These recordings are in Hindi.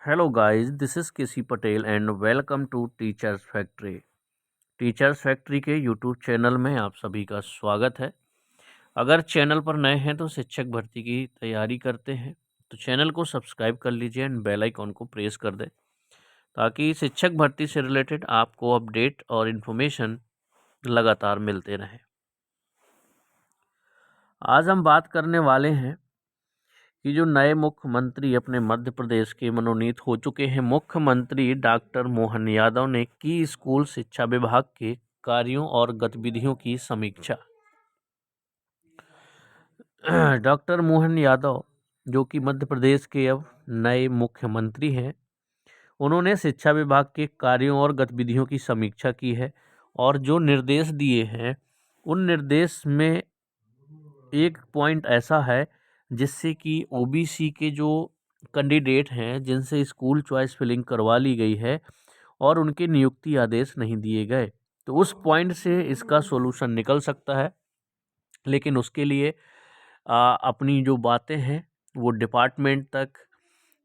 Hello guys, this is KC Patel and welcome to teachers factory. Teachers factory के यूट्यूब चैनल में आप सभी का स्वागत है। अगर चैनल पर नए हैं तो शिक्षक भर्ती की तैयारी करते हैं तो चैनल को सब्सक्राइब कर लीजिए एंड बेल आइकॉन को प्रेस कर दें ताकि शिक्षक भर्ती से रिलेटेड आपको अपडेट और इन्फॉर्मेशन लगातार मिलते रहें। आज हम बात करने वाले हैं कि जो नए मुख्यमंत्री अपने मध्य प्रदेश के मनोनीत हो चुके हैं, मुख्यमंत्री डॉक्टर मोहन यादव ने की स्कूल शिक्षा विभाग के कार्यों और गतिविधियों की समीक्षा। डॉक्टर मोहन यादव जो कि मध्य प्रदेश के अब नए मुख्यमंत्री हैं, उन्होंने शिक्षा विभाग के कार्यों और गतिविधियों की समीक्षा की है और जो निर्देश दिए हैं उन निर्देश में एक पॉइंट ऐसा है जिससे कि ओबीसी के जो कैंडिडेट हैं जिनसे स्कूल चॉइस फिलिंग करवा ली गई है और उनके नियुक्ति आदेश नहीं दिए गए, तो उस पॉइंट से इसका सॉल्यूशन निकल सकता है। लेकिन उसके लिए अपनी जो बातें हैं वो डिपार्टमेंट तक,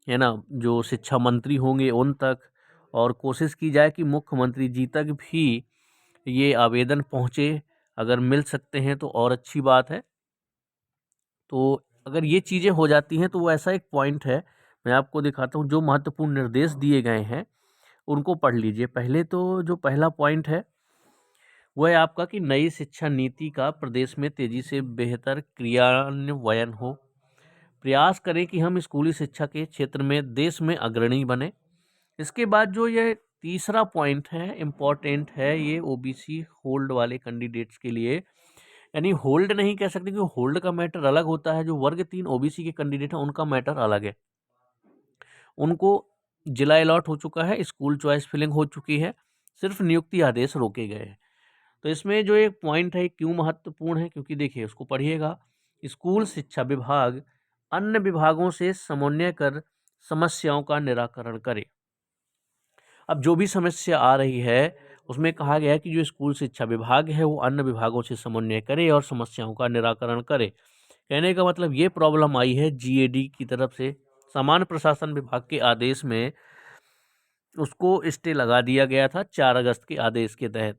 है ना, जो शिक्षा मंत्री होंगे उन तक, और कोशिश की जाए कि मुख्यमंत्री जी तक भी ये आवेदन पहुँचे। अगर मिल सकते हैं तो और अच्छी बात है। तो अगर ये चीज़ें हो जाती हैं तो वो ऐसा एक पॉइंट है, मैं आपको दिखाता हूँ। जो महत्वपूर्ण निर्देश दिए गए हैं उनको पढ़ लीजिए। पहले तो जो पहला पॉइंट है वो है आपका कि नई शिक्षा नीति का प्रदेश में तेजी से बेहतर क्रियान्वयन हो। प्रयास करें कि हम स्कूली शिक्षा के क्षेत्र में देश में अग्रणी बने। इसके बाद जो ये तीसरा पॉइंट है, इम्पॉर्टेंट है, ये ओबीसी होल्ड वाले कैंडिडेट्स के लिए, यानी होल्ड नहीं कह सकते क्योंकि होल्ड का मैटर अलग होता है। जो वर्ग 3 ओबीसी के कैंडिडेट हैं उनका मैटर अलग है। उनको जिला अलॉट हो चुका है, स्कूल चॉइस फिलिंग हो चुकी है, सिर्फ नियुक्ति आदेश रोके गए हैं। तो इसमें जो एक पॉइंट है क्यों महत्वपूर्ण है, क्योंकि देखिए उसको पढ़िएगा। स्कूल शिक्षा विभाग अन्य विभागों से समन्वय कर समस्याओं का निराकरण करे। अब जो भी समस्या आ रही है उसमें कहा गया है कि जो स्कूल शिक्षा विभाग है वो अन्य विभागों से समन्वय करे और समस्याओं का निराकरण करे। कहने का मतलब ये प्रॉब्लम आई है जीएडी की तरफ से, सामान्य प्रशासन विभाग के आदेश में उसको स्टे लगा दिया गया था 4 अगस्त के आदेश के तहत।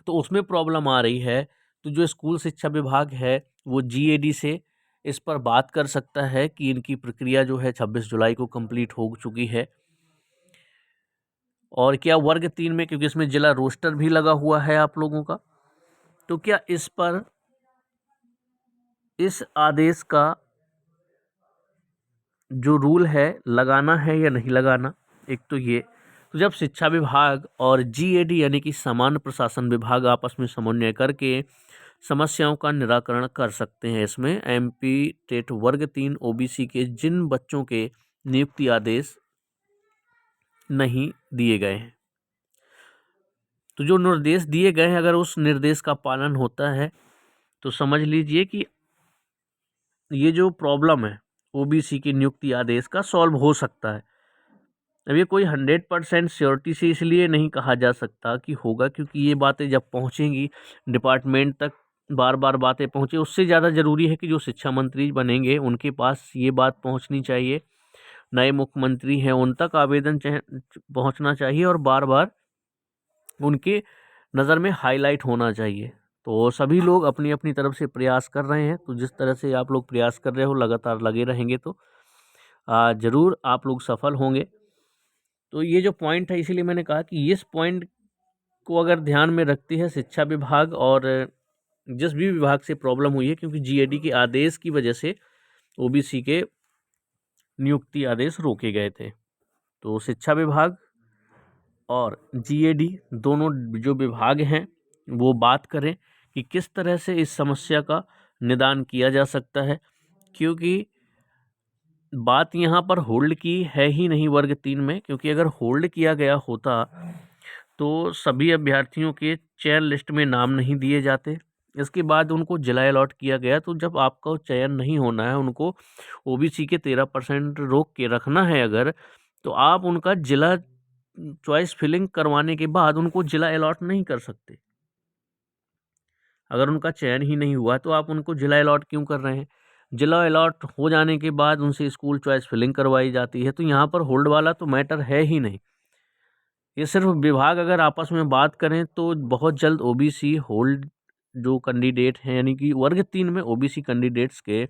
तो उसमें प्रॉब्लम आ रही है। तो जो स्कूल शिक्षा विभाग है वो जीएडी से इस पर बात कर सकता है कि इनकी प्रक्रिया जो है 26 जुलाई को कंप्लीट हो चुकी है। और क्या वर्ग 3 में, क्योंकि इसमें जिला रोस्टर भी लगा हुआ है आप लोगों का, तो क्या इस पर इस आदेश का जो रूल है लगाना है या नहीं लगाना। एक तो ये, तो जब शिक्षा विभाग और जीएडी यानी कि सामान्य प्रशासन विभाग आपस में समन्वय करके समस्याओं का निराकरण कर सकते हैं। इसमें एमपी टेट वर्ग 3 ओबीसी के जिन बच्चों के नियुक्ति आदेश नहीं दिए गए हैं, तो जो निर्देश दिए गए हैं अगर उस निर्देश का पालन होता है तो समझ लीजिए कि ये जो प्रॉब्लम है ओबीसी की नियुक्ति आदेश का सॉल्व हो सकता है। अब ये कोई 100% श्योरिटी से इसलिए नहीं कहा जा सकता कि होगा, क्योंकि ये बातें जब पहुंचेंगी डिपार्टमेंट तक, बार बार बातें पहुंचे, उससे ज़्यादा ज़रूरी है कि जो शिक्षा मंत्री बनेंगे उनके पास ये बात पहुंचनी चाहिए, नए मुख्यमंत्री हैं उन तक आवेदन पहुंचना चाहिए और बार बार उनके नज़र में हाईलाइट होना चाहिए। तो सभी लोग अपनी अपनी तरफ से प्रयास कर रहे हैं। तो जिस तरह से आप लोग प्रयास कर रहे हो, लगातार लगे रहेंगे तो ज़रूर आप लोग सफल होंगे। तो ये जो पॉइंट है, इसीलिए मैंने कहा कि इस पॉइंट को अगर ध्यान में रखती है शिक्षा विभाग और जिस भी विभाग से प्रॉब्लम हुई है, क्योंकि जीएडी के आदेश की वजह से ओबीसी के नियुक्ति आदेश रोके गए थे, तो शिक्षा विभाग और जीएडी दोनों जो विभाग हैं वो बात करें कि किस तरह से इस समस्या का निदान किया जा सकता है। क्योंकि बात यहाँ पर होल्ड की है ही नहीं वर्ग 3 में, क्योंकि अगर होल्ड किया गया होता तो सभी अभ्यर्थियों के चयन लिस्ट में नाम नहीं दिए जाते। इसके बाद उनको जिला अलॉट किया गया। तो जब आपका चयन नहीं होना है, उनको ओबीसी के 13% रोक के रखना है अगर, तो आप उनका जिला चॉइस फिलिंग करवाने के बाद उनको जिला अलॉट नहीं कर सकते। अगर उनका चयन ही नहीं हुआ तो आप उनको जिला अलॉट क्यों कर रहे हैं। जिला अलॉट हो जाने के बाद उनसे स्कूल चॉइस फिलिंग करवाई जाती है। तो यहाँ पर होल्ड वाला तो मैटर है ही नहीं। ये सिर्फ विभाग अगर आपस में बात करें तो बहुत जल्द ओबीसी होल्ड जो कैंडिडेट हैं, यानी कि वर्ग 3 में ओबीसी कैंडिडेट्स के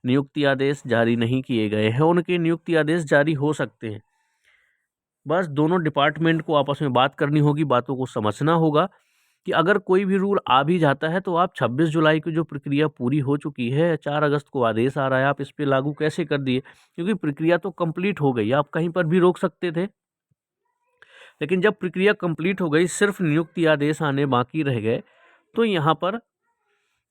नियुक्ति आदेश जारी नहीं किए गए हैं, उनके नियुक्ति आदेश जारी हो सकते हैं। बस दोनों डिपार्टमेंट को आपस में बात करनी होगी, बातों को समझना होगा कि अगर कोई भी रूल आ भी जाता है तो आप 26 जुलाई की जो प्रक्रिया पूरी हो चुकी है, 4 अगस्त को आदेश आ रहा है, आप इस पे लागू कैसे कर दिए? क्योंकि प्रक्रिया तो कंप्लीट हो गई, आप कहीं पर भी रोक सकते थे। लेकिन जब प्रक्रिया कंप्लीट हो गई, सिर्फ नियुक्ति आदेश आने बाकी रह गए, तो यहाँ पर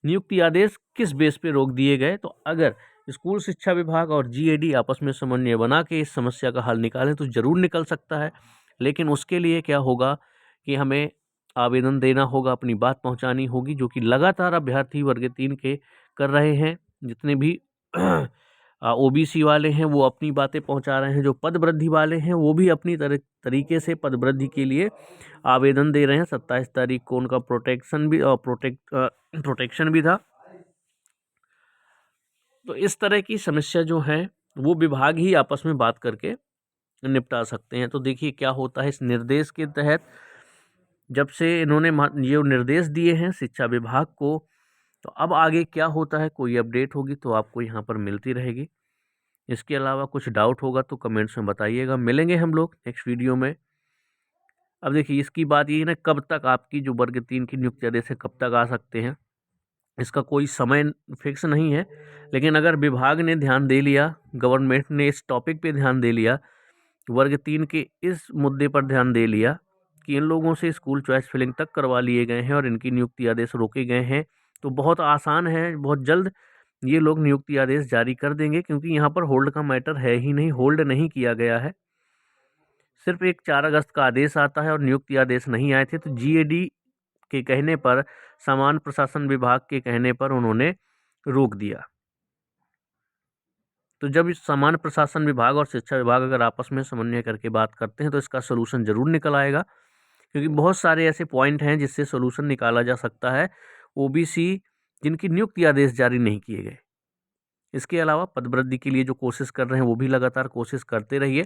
नियुक्ति आदेश किस बेस पे रोक दिए गए? तो अगर स्कूल शिक्षा विभाग और जीएडी आपस में समन्वय बना के इस समस्या का हल निकालें तो ज़रूर निकल सकता है। लेकिन उसके लिए क्या होगा कि हमें आवेदन देना होगा, अपनी बात पहुंचानी होगी, जो कि लगातार अभ्यर्थी वर्ग 3 के कर रहे हैं। जितने भी ओबीसी वाले हैं वो अपनी बातें पहुंचा रहे हैं, जो पद वृद्धि वाले हैं वो भी अपनी तरीके से पद वृद्धि के लिए आवेदन दे रहे हैं। 27 तारीख को उनका प्रोटेक्शन भी था। तो इस तरह की समस्या जो है वो विभाग ही आपस में बात करके निपटा सकते हैं। तो देखिए क्या होता है इस निर्देश के तहत। जब से इन्होंने ये निर्देश दिए हैं शिक्षा विभाग को, तो अब आगे क्या होता है, कोई अपडेट होगी तो आपको यहाँ पर मिलती रहेगी। इसके अलावा कुछ डाउट होगा तो कमेंट्स में बताइएगा। मिलेंगे हम लोग नेक्स्ट वीडियो में। अब देखिए इसकी बात ये है ना, कब तक आपकी जो वर्ग 3 की नियुक्ति आदेश है कब तक आ सकते हैं, इसका कोई समय फिक्स नहीं है। लेकिन अगर विभाग ने ध्यान दे लिया, गवर्नमेंट ने इस टॉपिक पे ध्यान दे लिया, वर्ग 3 के इस मुद्दे पर ध्यान दे लिया कि इन लोगों से स्कूल चॉइस फिलिंग तक करवा लिए गए हैं और इनकी नियुक्ति आदेश रोके गए हैं, तो बहुत आसान है, बहुत जल्द ये लोग नियुक्ति आदेश जारी कर देंगे। क्योंकि यहाँ पर होल्ड का मैटर है ही नहीं, होल्ड नहीं किया गया है। सिर्फ एक 4 अगस्त का आदेश आता है और नियुक्ति आदेश नहीं आए थे, तो जीएडी के कहने पर, सामान्य प्रशासन विभाग के कहने पर उन्होंने रोक दिया। तो जब इस सामान्य प्रशासन विभाग और शिक्षा विभाग अगर आपस में समन्वय करके बात करते हैं तो इसका सलूशन ज़रूर निकल आएगा। क्योंकि बहुत सारे ऐसे पॉइंट हैं जिससे सलूशन निकाला जा सकता है, ओबीसी जिनकी नियुक्ति आदेश जारी नहीं किए गए। इसके अलावा पदवृद्धि के लिए जो कोशिश कर रहे हैं वो भी लगातार कोशिश करते रहिए।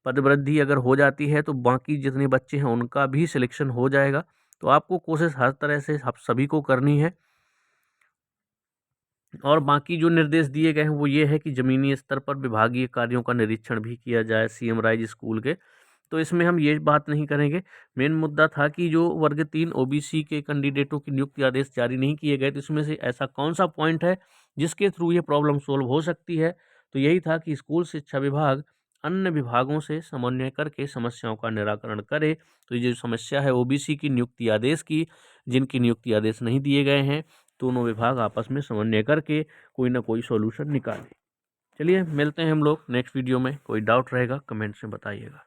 पदवृद्धि अगर हो जाती है तो बाकी जितने बच्चे हैं उनका भी सिलेक्शन हो जाएगा। तो आपको कोशिश हर तरह से आप सभी को करनी है। और बाकी जो निर्देश दिए गए हैं वो ये है कि ज़मीनी स्तर पर विभागीय कार्यों का निरीक्षण भी किया जाए सीएम राइज स्कूल के। तो इसमें हम ये बात नहीं करेंगे। मेन मुद्दा था कि जो वर्ग 3 ओबीसी के कैंडिडेटों की नियुक्ति आदेश जारी नहीं किए गए, तो इसमें से ऐसा कौन सा पॉइंट है जिसके थ्रू ये प्रॉब्लम सोल्व हो सकती है। तो यही था कि स्कूल शिक्षा विभाग अन्य विभागों से समन्वय करके समस्याओं का निराकरण करे। तो ये जो समस्या है ओबीसी की नियुक्ति आदेश की, जिनकी नियुक्ति आदेश नहीं दिए गए हैं, दोनों विभाग आपस में समन्वय करके कोई ना कोई सॉल्यूशन निकालें। चलिए मिलते हैं हम लोग नेक्स्ट वीडियो में। कोई डाउट रहेगा कमेंट्स में बताइएगा।